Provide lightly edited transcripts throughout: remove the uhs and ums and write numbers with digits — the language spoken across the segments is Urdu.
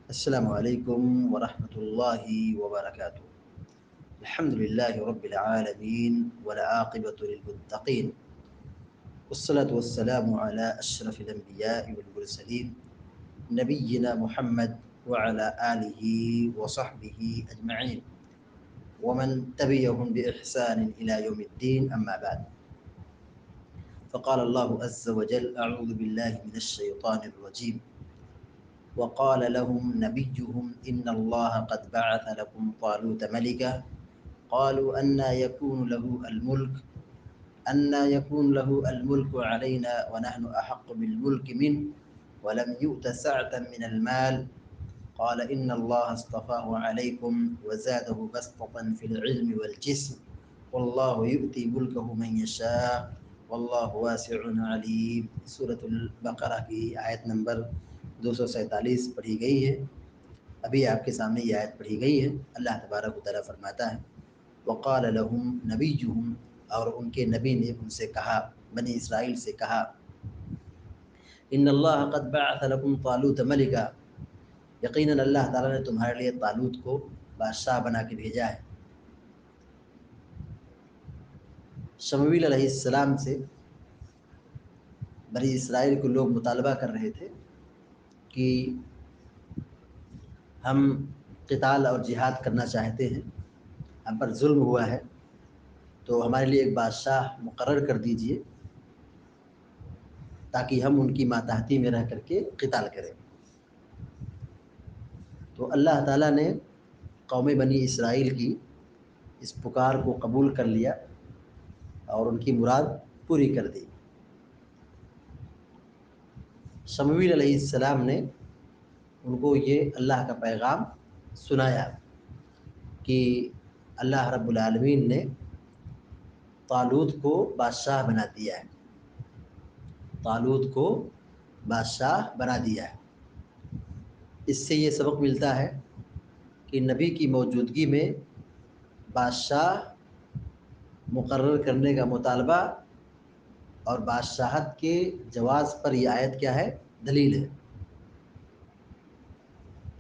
السلام عليكم ورحمة الله وبركاته. الحمد لله رب العالمين والعاقبة للمتقين، والصلاة والسلام على أشرف الأنبياء والمرسلين نبينا محمد وعلى آله وصحبه أجمعين ومن تبعهم بإحسان إلى يوم الدين. أما بعد، فقال الله عز وجل: أعوذ بالله من الشيطان الرجيم. وقال لهم نبيهم إن الله قد بعث لكم طالوت ملكا قالوا أنى يكون له الملك علينا ونحن أحق بالملك منه ولم يؤت سعة من المال قال إن الله اصطفاه عليكم وزاده بسطة في العلم والجسم والله يؤتي ملكه من يشاء والله واسع علیم. سورۃ البقرہ کی آیت نمبر 247 پڑھی گئی ہے. ابھی آپ کے سامنے یہ آیت پڑھی گئی ہے. اللہ تبارک و تعالیٰ فرماتا ہے: وقال لهم نبیهم، اور ان کے نبی نے ان سے کہا، بنی اسرائیل سے کہا، ان اللہ قد بعث لكم طالوت ملکا، یقیناً اللہ تعالیٰ نے تمہارے لیے طالوت کو بادشاہ بنا کے بھیجا ہے. شمویل علیہ السلام سے بنی اسرائیل کو لوگ مطالبہ کر رہے تھے کہ ہم قتال اور جہاد کرنا چاہتے ہیں، ہم پر ظلم ہوا ہے، تو ہمارے لیے ایک بادشاہ مقرر کر دیجئے تاکہ ہم ان کی ماتحتی میں رہ کر کے قتال کریں. تو اللہ تعالیٰ نے قوم بنی اسرائیل کی اس پکار کو قبول کر لیا اور ان کی مراد پوری کر دی. شمویل علیہ السلام نے ان کو یہ اللہ کا پیغام سنایا کہ اللہ رب العالمین نے طالوت کو بادشاہ بنا دیا ہے، طالوت کو بادشاہ بنا دیا ہے. اس سے یہ سبق ملتا ہے کہ نبی کی موجودگی میں بادشاہ مقرر کرنے کا مطالبہ اور بادشاہت کے جواز پر یہ آیت کیا ہے؟ دلیل ہے.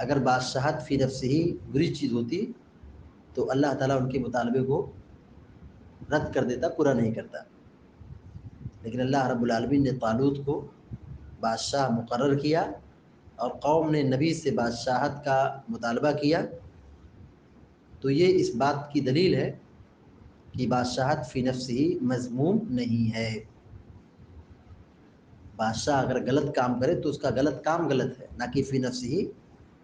اگر بادشاہت فی نفسہ ہی بری چیز ہوتی تو اللہ تعالیٰ ان کے مطالبے کو رد کر دیتا، پورا نہیں کرتا. لیکن اللہ رب العالمین نے طالوت کو بادشاہ مقرر کیا اور قوم نے نبی سے بادشاہت کا مطالبہ کیا، تو یہ اس بات کی دلیل ہے کہ بادشاہت فی نفس ہی مذموم نہیں ہے. بادشاہ اگر غلط کام کرے تو اس کا غلط کام غلط ہے، نہ کہ فی نفس ہی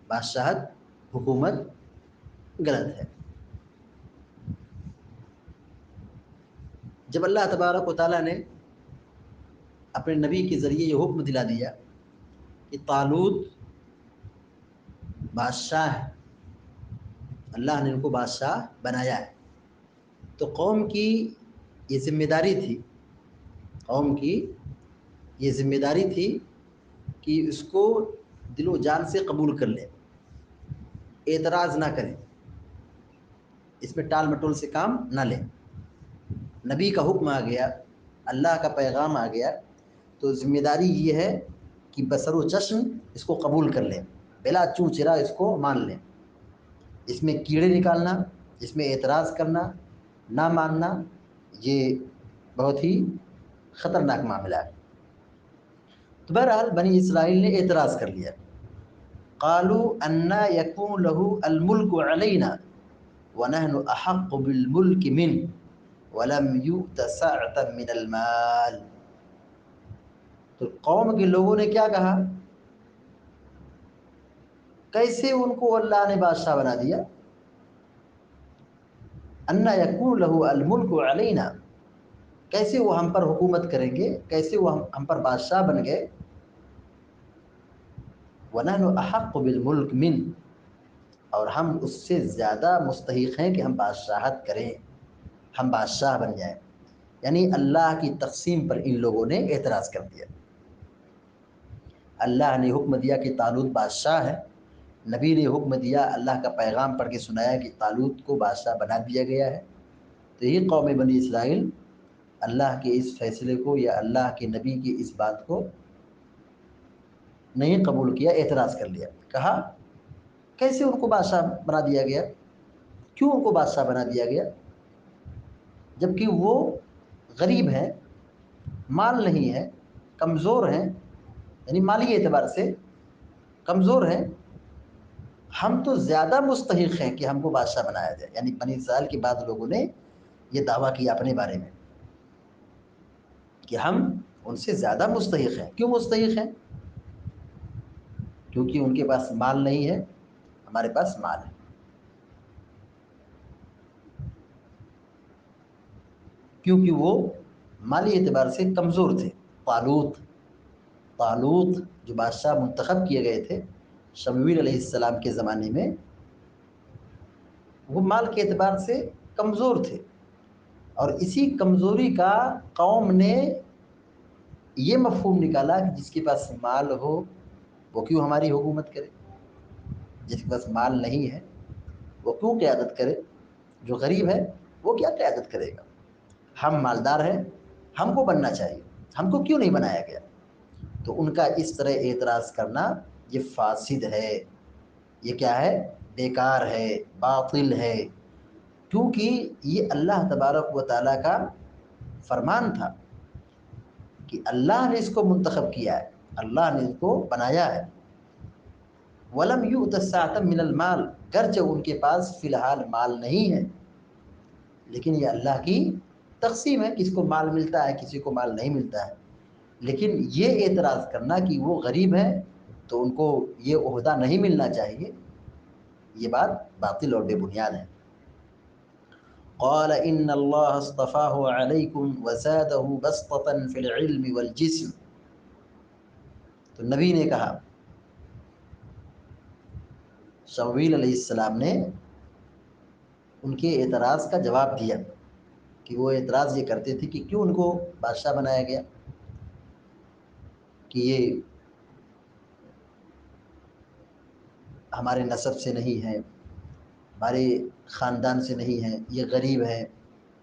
بادشاہت، حکومت غلط ہے. جب اللہ تبارک و تعالیٰ نے اپنے نبی کے ذریعے یہ حکم دلا دیا کہ طالوت بادشاہ ہے، اللہ نے ان کو بادشاہ بنایا ہے، تو قوم کی یہ ذمہ داری تھی، قوم کی یہ ذمہ داری تھی کہ اس کو دل و جان سے قبول کر لیں، اعتراض نہ کریں، اس میں ٹال مٹول سے کام نہ لیں. نبی کا حکم آ گیا، اللہ کا پیغام آ گیا، تو ذمہ داری یہ ہے کہ بسر و چشم اس کو قبول کر لیں، بلا چوں چرا اس کو مان لیں. اس میں کیڑے نکالنا، اس میں اعتراض کرنا، نہ ماننا، یہ بہت ہی خطرناک معاملہ ہے. تو بہرحال بنی اسرائیل نے اعتراض کر لیا. قالوا انا یکون له الملک علینا ونحن احق بالملک منه ولم یؤت سعة من المال. تو قوم کے لوگوں نے کیا کہا؟ کیسے ان کو اللہ نے بادشاہ بنا دیا؟ انا یکون له الملک علینا، کیسے وہ ہم پر حکومت کریں گے، کیسے وہ ہم پر بادشاہ بن گئے؟ وَنَحْنُ أَحَقُّ بِالْمُلْكِ مِنْ، اور ہم اس سے زیادہ مستحق ہیں کہ ہم بادشاہت کریں، ہم بادشاہ بن جائیں. یعنی اللہ کی تقسیم پر ان لوگوں نے اعتراض کر دیا. اللہ نے حکم دیا کہ طالوت بادشاہ ہے، نبی نے حکم دیا، اللہ کا پیغام پڑھ کے سنایا کہ طالوت کو بادشاہ بنا دیا گیا ہے. تو یہ قوم بنی اسرائیل اللہ کے اس فیصلے کو یا اللہ کے نبی کی اس بات کو نہیں قبول کیا، اعتراض کر لیا. کہا کیسے ان کو بادشاہ بنا دیا گیا؟ کیوں ان کو بادشاہ بنا دیا گیا جبکہ وہ غریب ہیں، مال نہیں ہے، کمزور ہیں، یعنی مالی اعتبار سے کمزور ہیں؟ ہم تو زیادہ مستحق ہیں کہ ہم کو بادشاہ بنایا جائے. یعنی بنی اسرائیل کے بعد لوگوں نے یہ دعویٰ کیا اپنے بارے میں کہ ہم ان سے زیادہ مستحق ہیں. کیوں مستحق ہیں؟ کیونکہ ان کے پاس مال نہیں ہے، ہمارے پاس مال ہے. کیونکہ وہ مالی اعتبار سے کمزور تھے. طالوت جو بادشاہ منتخب کیے گئے تھے شمویل علیہ السلام کے زمانے میں، وہ مال کے اعتبار سے کمزور تھے، اور اسی کمزوری کا قوم نے یہ مفہوم نکالا کہ جس کے پاس مال ہو وہ کیوں ہماری حکومت کرے، جس کے پاس مال نہیں ہے وہ کیوں قیادت کرے، جو غریب ہے وہ کیا قیادت کرے گا، ہم مالدار ہیں، ہم کو بننا چاہیے، ہم کو کیوں نہیں بنایا گیا؟ تو ان کا اس طرح اعتراض کرنا یہ فاسد ہے، یہ کیا ہے؟ بیکار ہے، باطل ہے. کیونکہ یہ اللہ تبارک و تعالیٰ کا فرمان تھا کہ اللہ نے اس کو منتخب کیا ہے، اللہ نے اس کو بنایا ہے. وَلَمْ يُؤْتَ السَّعَةَ مِنَ الْمَالِ، گرچہ ان کے پاس فی الحال مال نہیں ہے، لیکن یہ اللہ کی تقسیم ہے، کسی کو مال ملتا ہے کسی کو مال نہیں ملتا ہے. لیکن یہ اعتراض کرنا کہ وہ غریب ہیں تو ان کو یہ عہدہ نہیں ملنا چاہیے، یہ بات باطل اور بے بنیاد ہے. قال ان اللہ اصطفاہ علیکم وزادہ بسطۃ فی العلم والجسم. تو نبی نے کہا، شمویل علیہ السلام نے ان کے اعتراض کا جواب دیا کہ وہ اعتراض یہ کرتے تھے کہ کیوں ان کو بادشاہ بنایا گیا، کہ یہ ہمارے نسب سے نہیں ہے، ہمارے خاندان سے نہیں ہے، یہ غریب ہیں،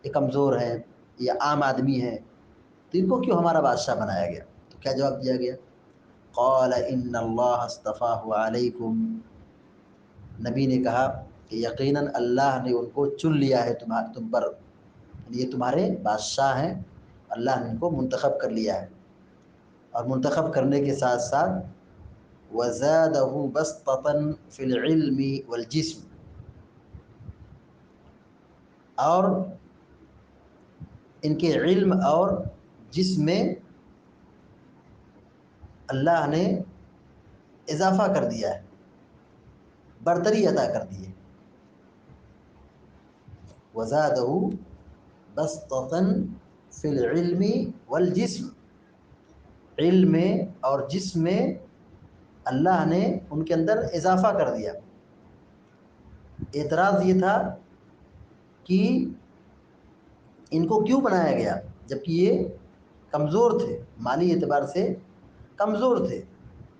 یہ کمزور ہیں، یہ عام آدمی ہیں، تو ان کو کیوں ہمارا بادشاہ بنایا گیا؟ تو کیا جواب دیا گیا؟ قال ان اللہ اصطفاہ علیکم. نبی نے کہا کہ یقیناً اللہ نے ان کو چن لیا ہے تم پر، یہ تمہارے بادشاہ ہیں، اللہ نے ان کو منتخب کر لیا ہے. اور منتخب کرنے کے ساتھ ساتھ وزادہ بسطۃ فی العلم والجسم، اور ان کے علم اور جسم میں اللہ نے اضافہ کر دیا ہے، برتری عطا کر دی ہے. وزادہ بسطۃ فی العلم والجسم، علم میں اور جسم میں اللہ نے ان کے اندر اضافہ کر دیا. اعتراض یہ تھا کہ ان کو کیوں بنایا گیا جبکہ یہ کمزور تھے، مالی اعتبار سے کمزور تھے،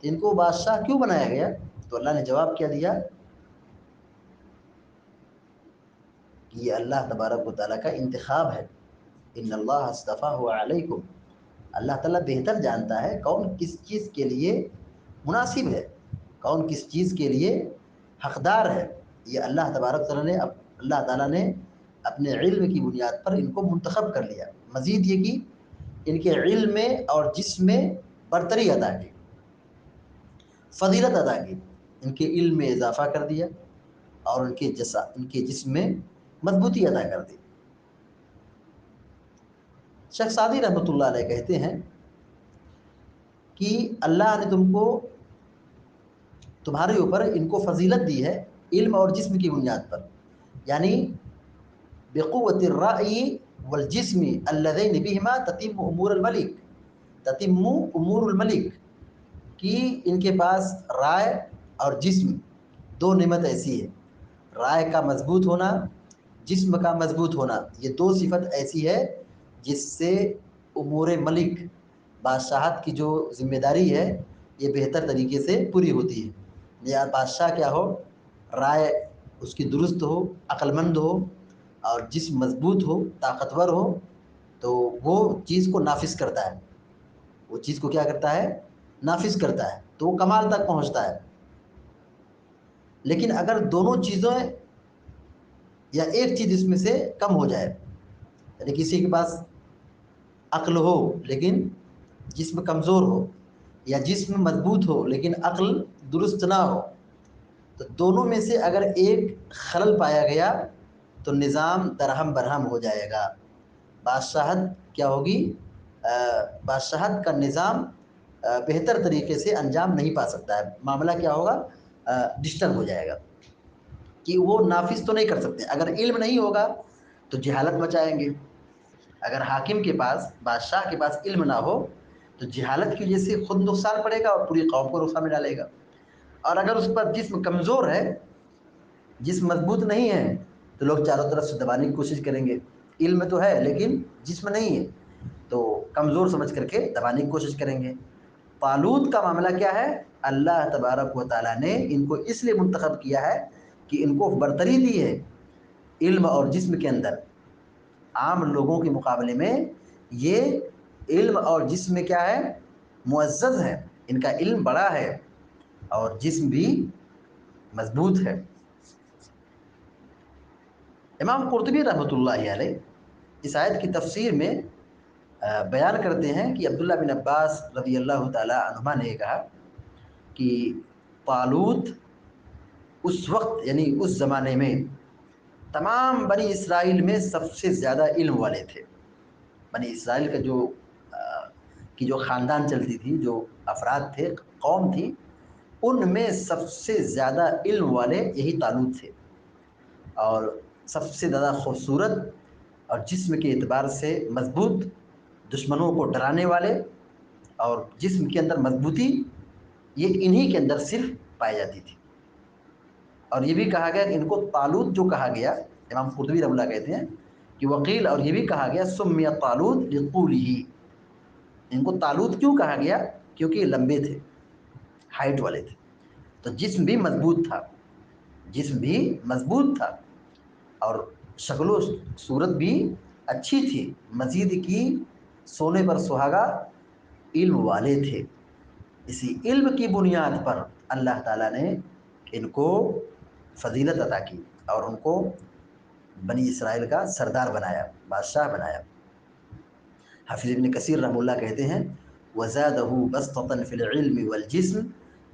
ان کو بادشاہ کیوں بنایا گیا؟ تو اللہ نے جواب کیا دیا کہ یہ اللہ تبارک و تعالیٰ کا انتخاب ہے. ان اللہ اصطفاہ علیکم، اللہ تعالیٰ بہتر جانتا ہے کون کس چیز کے لیے مناسب ہے، کون کس چیز کے لیے حقدار ہے. یہ اللہ تبارک تعالیٰ نے اللہ تعالیٰ نے اپنے علم کی بنیاد پر ان کو منتخب کر لیا. مزید یہ کہ ان کے علم میں اور جسم میں برتری ادا کی، فضیلت ادا کی، ان کے علم میں اضافہ کر دیا اور ان کے جسم میں مضبوطی ادا کر دی. شیخ سعدی رحمۃ اللہ علیہ کہتے ہیں کہ اللہ نے تمہارے اوپر ان کو فضیلت دی ہے علم اور جسم کی بنیاد پر، یعنی بقوت الرأی والجسم اللذین بہما تتم امور الملک، کہ ان کے پاس رائے اور جسم دو نعمت ایسی ہے، رائے کا مضبوط ہونا، جسم کا مضبوط ہونا، یہ دو صفت ایسی ہے جس سے امور ملک، بادشاہت کی جو ذمہ داری ہے یہ بہتر طریقے سے پوری ہوتی ہے. یا بادشاہ کیا ہو، رائے اس کی درست ہو، عقل مند ہو، اور جسم مضبوط ہو، طاقتور ہو، تو وہ چیز کو نافذ کرتا ہے، وہ چیز کو کیا کرتا ہے؟ نافذ کرتا ہے، تو وہ کمال تک پہنچتا ہے. لیکن اگر دونوں چیزیں یا ایک چیز اس میں سے کم ہو جائے، یعنی کسی کے پاس عقل ہو لیکن جسم کمزور ہو، یا جسم مضبوط ہو لیکن عقل درست نہ ہو، تو دونوں میں سے اگر ایک خلل پایا گیا تو نظام درہم برہم ہو جائے گا، بادشاہت کیا ہوگی، بادشاہت کا نظام بہتر طریقے سے انجام نہیں پا سکتا ہے، معاملہ کیا ہوگا، ڈسٹرب ہو جائے گا، کہ وہ نافذ تو نہیں کر سکتے۔ اگر علم نہیں ہوگا تو جہالت مچائیں گے، اگر حاکم کے پاس، بادشاہ کے پاس علم نہ ہو تو جہالت کی وجہ سے خود نقصان پڑے گا اور پوری قوم کو نقصان میں ڈالے گا، اور اگر اس پر جسم کمزور ہے، جسم مضبوط نہیں ہے، تو لوگ چاروں طرف سے دبانے کی کوشش کریں گے، علم تو ہے لیکن جسم نہیں ہے تو کمزور سمجھ کر کے دبانے کی کوشش کریں گے۔ طالوت کا معاملہ کیا ہے، اللہ تبارک و تعالیٰ نے ان کو اس لیے منتخب کیا ہے کہ ان کو برتری دی ہے علم اور جسم کے اندر، عام لوگوں کے مقابلے میں یہ علم اور جسم میں کیا ہے، معزز ہے، ان کا علم بڑا ہے اور جسم بھی مضبوط ہے۔ امام قرطبی رحمۃ اللہ علیہ اس آیت کی تفسیر میں بیان کرتے ہیں کہ عبداللہ بن عباس رضی اللہ تعالی عنہما نے کہا کہ طالوت اس وقت یعنی اس زمانے میں تمام بنی اسرائیل میں سب سے زیادہ علم والے تھے۔ بنی اسرائیل کا جو خاندان چلتی تھی، جو افراد تھے، قوم تھی، ان میں سب سے زیادہ علم والے یہی طالوت تھے، اور سب سے زیادہ خوبصورت اور جسم کے اعتبار سے مضبوط، دشمنوں کو ڈرانے والے، اور جسم کے اندر مضبوطی یہ انہی کے اندر صرف پائی جاتی تھی۔ اور یہ بھی کہا گیا کہ ان کو طالوت جو کہا گیا، امام قرطبی رحمہ اللہ کہتے ہیں کہ وقیل، اور یہ بھی کہا گیا سمی طالوت لطولہ، ان کو طالوت کیوں کہا گیا، کیونکہ یہ لمبے تھے، ہائٹ والے تھے، تو جسم بھی مضبوط تھا، جسم بھی مضبوط تھا، اور شکل و صورت بھی اچھی تھی، مزید کی سونے پر سہاگا علم والے تھے۔ اسی علم کی بنیاد پر اللہ تعالیٰ نے ان کو فضیلت عطا کی اور ان کو بنی اسرائیل کا سردار بنایا، بادشاہ بنایا۔ حافظ ابن کثیر رحمہ اللہ کہتے ہیں وَزَادَهُ بَسْطَةً فِي الْعِلْمِ وَالْجِسْمِ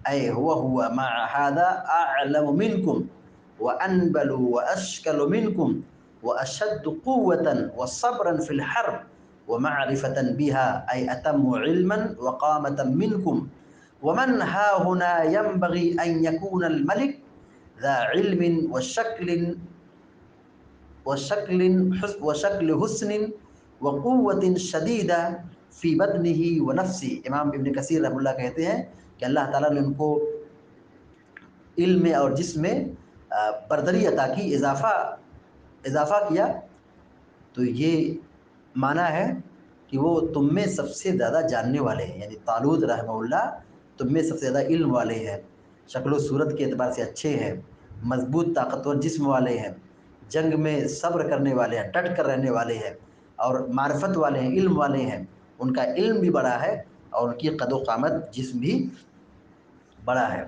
أي وهو مع هذا أعلم منكم وأنبل وأشكل منكم وأشد قوة وصبرا في الحرب ومعرفة بها أي أتم علما وقامة منكم، ومن ها هنا ينبغي أن يكون الملك ذا علم وشكل حسن وقوة شدیدہ فی بدنہ ونفسی۔ امام ابن کثیر رحمہ اللہ کہتے ہیں کہ اللہ تعالیٰ نے ان کو علم میں اور جسم میں برتری عطا کی، اضافہ کیا، تو یہ معنی ہے کہ وہ تم میں سب سے زیادہ جاننے والے ہیں، یعنی طالوت رحمہ اللہ تم میں سب سے زیادہ علم والے ہیں، شکل و صورت کے اعتبار سے اچھے ہیں، مضبوط طاقتور جسم والے ہیں، جنگ میں صبر کرنے والے ہیں، ڈٹ کر رہنے والے ہیں، اور معرفت والے ہیں، علم والے ہیں، ان کا علم بھی بڑا ہے اور ان کی قد و قامت جسم بھی بڑا ہے۔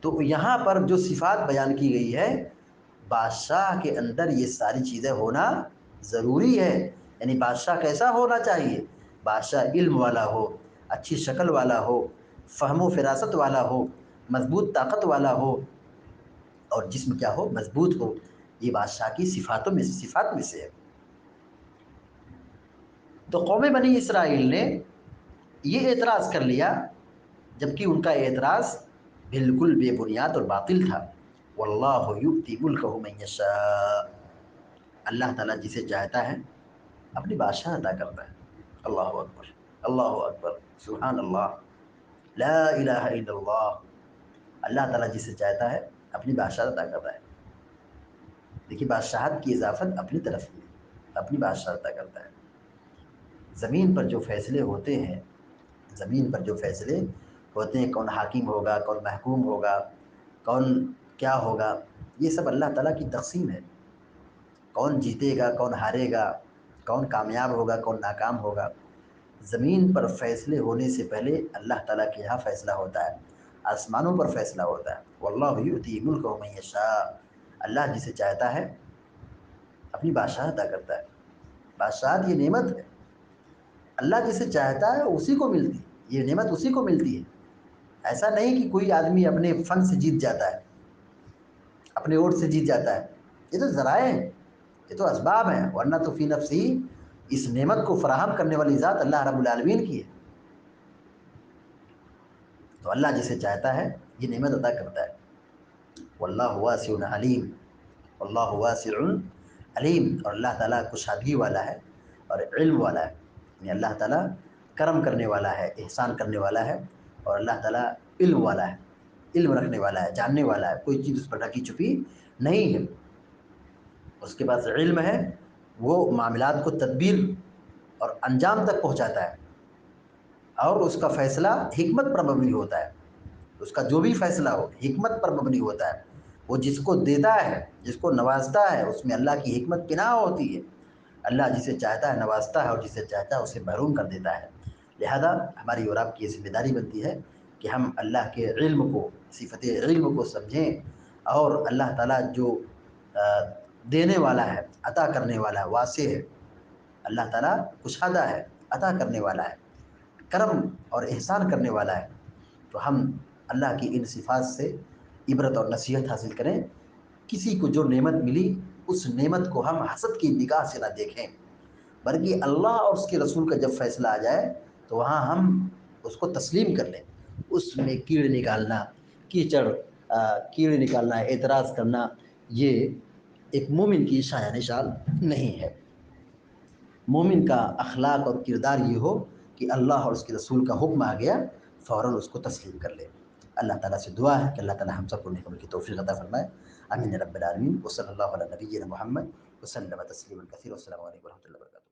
تو یہاں پر جو صفات بیان کی گئی ہے، بادشاہ کے اندر یہ ساری چیزیں ہونا ضروری ہے۔ یعنی بادشاہ کیسا ہونا چاہیے، بادشاہ علم والا ہو، اچھی شکل والا ہو، فہم و فراست والا ہو، مضبوط طاقت والا ہو، اور جسم کیا ہو، مضبوط ہو۔ یہ بادشاہ کی صفات میں سے ہے۔ تو قوم بنی اسرائیل نے یہ اعتراض کر لیا، جبکہ ان کا اعتراض بالکل بے بنیاد اور باطل تھا۔ واللہ یؤتی ملکہ من یشاء، اللہ تعالیٰ جسے چاہتا ہے اپنی بادشاہ عطا کرتا ہے۔ اللہ اکبر، اللہ اکبر، سبحان اللہ، لا الہ الا اللہ، اللہ تعالیٰ جسے چاہتا ہے اپنی بادشاہ عطا کرتا ہے۔ دیکھیے بادشاہت کی اضافت اپنی طرف ہی ہے، اپنی بادشاہ عطا کرتا ہے۔ زمین پر جو فیصلے ہوتے ہیں، زمین پر جو فیصلے ہوتے ہیں، کون حاکم ہوگا، کون محکوم ہوگا، کون کیا ہوگا، یہ سب اللہ تعالیٰ کی تقسیم ہے۔ کون جیتے گا، کون ہارے گا، کون کامیاب ہوگا، کون ناکام ہوگا، زمین پر فیصلے ہونے سے پہلے اللہ تعالیٰ کے یہاں فیصلہ ہوتا ہے، آسمانوں پر فیصلہ ہوتا ہے. واللہ یؤتی ملکہ من یشاء، اللہ جسے چاہتا ہے اپنی بادشاہت عطا کرتا ہے. بادشاہت یہ نعمت ہے، اللہ جسے چاہتا ہے اسی کو ملتی ہے، یہ نعمت اسی کو ملتی ہے. ایسا نہیں کہ کوئی آدمی اپنے فن سے جیت جاتا ہے، اپنے ووٹ سے جیت جاتا ہے. یہ تو ذرائع ہیں، یہ تو اسباب ہیں، ورنہ تو فی نفسی اس نعمت کو فراہم کرنے والی ذات اللہ رب العالمین کی ہے. تو اللہ جسے چاہتا ہے یہ نعمت عطا کرتا ہے. واللہ واسع علیم، واللہ واسع علیم، اور اللہ تعالیٰ کشادگی والا ہے اور علم والا ہے. یعنی اللہ تعالیٰ کرم کرنے والا ہے، احسان کرنے والا ہے، اور اللہ تعالیٰ علم والا ہے، علم رکھنے والا ہے، جاننے والا ہے. کوئی چیز اس پر ڈھکی چھپی نہیں ہے. اس کے پاس علم ہے، وہ معاملات کو تدبیر اور انجام تک پہنچاتا ہے، اور اس کا فیصلہ حکمت پر مبنی ہوتا ہے. اس کا جو بھی فیصلہ ہو حکمت پر مبنی ہوتا ہے. وہ جس کو دیتا ہے، جس کو نوازتا ہے، اس میں اللہ کی حکمت پنہاں ہوتی ہے. اللہ جسے چاہتا ہے نوازتا ہے، اور جسے چاہتا ہے اسے محروم کر دیتا ہے. لہذا ہماری اور آپ کی یہ ذمہ داری بنتی ہے کہ ہم اللہ کے علم کو، صفت علم کو سمجھیں، اور اللہ تعالیٰ جو دینے والا ہے، عطا کرنے والا ہے، واسع ہے. اللہ تعالیٰ کشادہ ہے، عطا کرنے والا ہے، کرم اور احسان کرنے والا ہے. تو ہم اللہ کی ان صفات سے عبرت اور نصیحت حاصل کریں. کسی کو جو نعمت ملی اس نعمت کو ہم حسد کی نگاہ سے نہ دیکھیں، بلکہ اللہ اور اس کے رسول کا جب فیصلہ آ جائے تو وہاں ہم اس کو تسلیم کر لیں. اس میں کیڑ نکالنا، کیچڑ کیڑ نکالنا، اعتراض کرنا، یہ ایک مومن کی شایان نشان نہیں ہے. مومن کا اخلاق اور کردار یہ ہو کہ اللہ اور اس کے رسول کا حکم آ گیا فوراً اس کو تسلیم کر لے. اللہ تعالیٰ سے دعا ہے کہ اللہ تعالیٰ ہم سب کو نیک عمل کی توفیق عطا فرمائے. آمین رب العالمین. وصلی اللہ علی نبینا محمد وسلم تسلیما کثیرا. والسلام علیکم ورحمۃ اللہ وبرکاتہ.